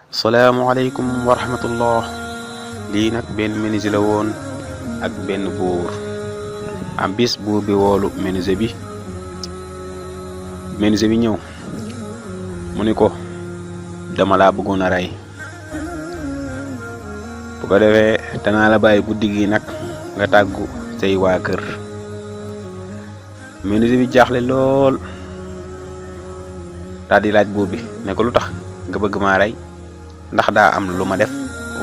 Assalamualaikum warahmatullah. Lii nag benn menuisier la woon ak benn buur. am bis buur bi woolu menuisier bi ñëw mu ni ko dama laa bëggoon a rey, bu ko defee danaa la bàyyi guddi gi nag nga tàggu say waa kër. menuisier bi jaaxle lool daal di laaj buur bi ne ko lu tax nga bëgg maa rey, ndax daa am lu ma def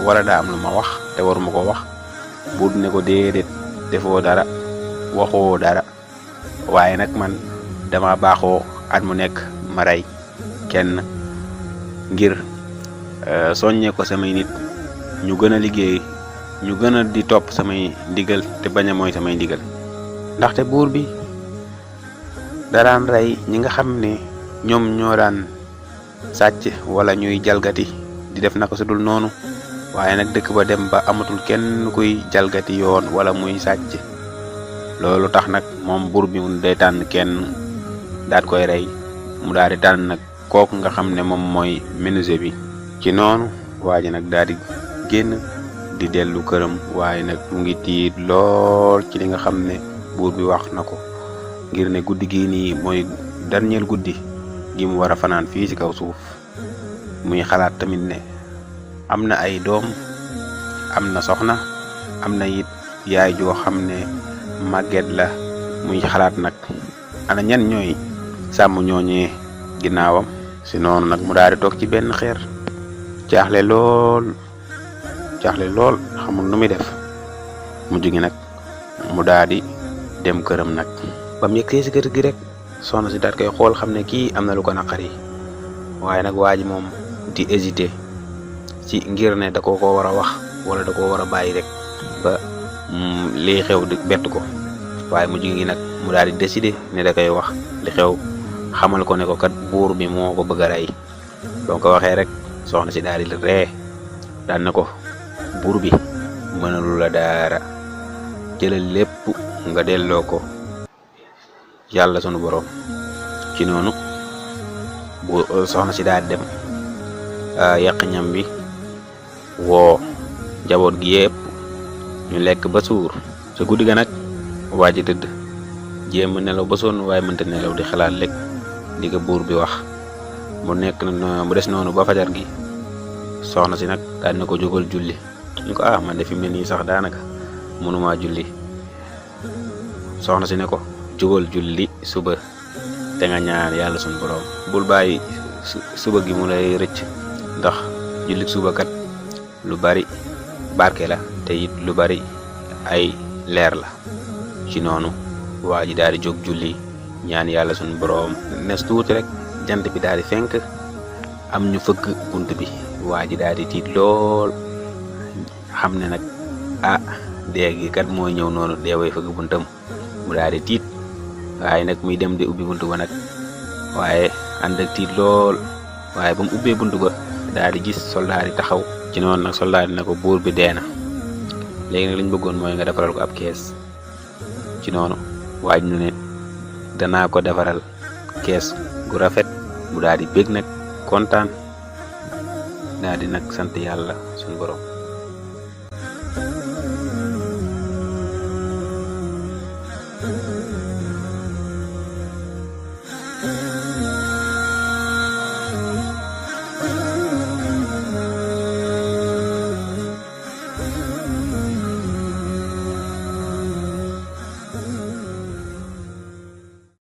wala daa am lu ma wax te waruma ko wax. buur bi ne ko déedéet, defoo dara, waxoo dara, waaye nag man dama baaxoo at mu nekk ma rey kenn ngir soññee ko samay nit ñu gën a liggéey, ñu gën a di topp samay ndigal te bañ a mooy samay ndigal. ndaxte buur bi daraan rey ñi nga xam ne ñoom ñoo daan sàcc wala ñuy jalgati di def naka su dul noonu, waaye nag dëkk ba dem ba amatul kenn kuy jalgati yoon wala muy sàcc. loolu tax nag moom buur bi mu day tànn kenn daat koy rey, mu daal di tànn nag kooku nga xam ne moom mooy menuisier bi. ci noonu waa ji nag daal di génn di dellu këram, waaye nag mu ngi tiit lool ci li nga xam ne buur bi wax na ko, ngir ne guddi gii nii mooy dernier guddi gi mu war a fanaan fii ci kaw suuf. muy xalaat tamit ne am na ay doom, am na soxna, am na it yaay joo xam ne màgget la. muy xalaat nag ana ñan ñooy sàmm ñooñee ginnaawam. si noonu nag mu daal di toog ci benn xeer jaaxle lool xamul nu muy def. mujj gi nag mu daal di dem këram nag. ba mu yegsee si kër gi rek soxna si daal koy xool xam ne kii am na lu ko naqari, waaye nag waa ji moom di hésité ci ngir ne da ko war a wax wala da ko war a bàyyi rek ba lii xew di bett ko. waaye mujj gi nag mu daal di décidé ne da koy wax li xew, xamal ko ne ko kat buur bi moo ko bëgg a rey. donc ko waxee rek soxna si daal di ree daan na ko buur bi mënalu la dara, jëlal lépp nga delloo ko yàlla sunu borom. ci noonu bu soxna si daal dem yàq ñam bi, woo njaboot gi yépp ñu lekk ba suur. sa guddi ga nag waa ji tëdd jéem nelaw ba sonn waaye mënta nelaw di xalaat lekk li ko buur bi wax. mu des noonu ba fajar gi. soxna si nag daal na ko jógal julli. ñu ko man de fi mu ne nii sax daanaka mënuma julli. soxna si ne ko jógal julli suba te nga ñaan yàlla sunu borom, bul bàyyi suba gi mu lay rëcc, ndax julli suba kat lu bari barke la te it lu bari ay leer la. ci noonu waa ji daal di jóg julli ñaan yàlla sunu borom. nes tuuti rek jant bi daal di fenk, am ñu fëgg bunt bi. waa ji daal di tiit lool, xam ne nag dee gi kat mooy ñëw noonu, dee way fëgg buntam. mu daal di tiit, waaye nag muy dem di ubbi buntu ba nag, waaye ànd ak tiit lool. waaye ba mu ubbee buntu ba daal di gis soldaar yi taxaw. ci noonu nag soldaar yi ne ko buur bi dee na, léegi nag lañ bëggoon mooy nga defaral ko ab kees. ci noonu waaj nu ne danaa ko defaral kees gu rafet. mu daal di bég nag kontaan, daal di nag sant yàlla suñu borom.